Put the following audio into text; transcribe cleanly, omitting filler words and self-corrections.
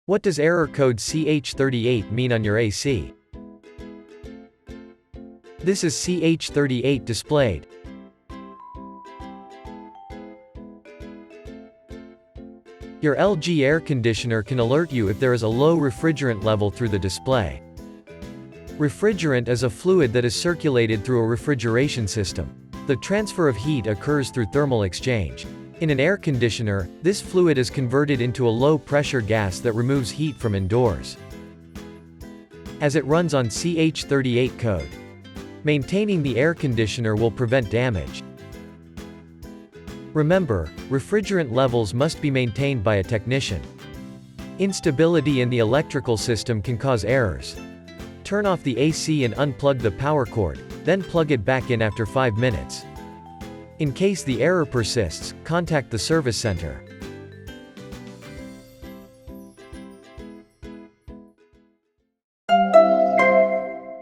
What does error code CH38 mean on your AC? This is CH38 displayed. Your LG air conditioner can alert you if there is a low refrigerant level through the display. Refrigerant is a fluid that is circulated through a refrigeration system. The transfer of heat occurs through thermal exchange. In an air conditioner, this fluid is converted into a low-pressure gas that removes heat from indoors, as it runs on CH38 code. Maintaining the air conditioner will prevent damage. Remember, refrigerant levels must be maintained by a technician. Instability in the electrical system can cause errors. Turn off the AC and unplug the power cord, then plug it back in after 5 minutes. In case the error persists, contact the service center.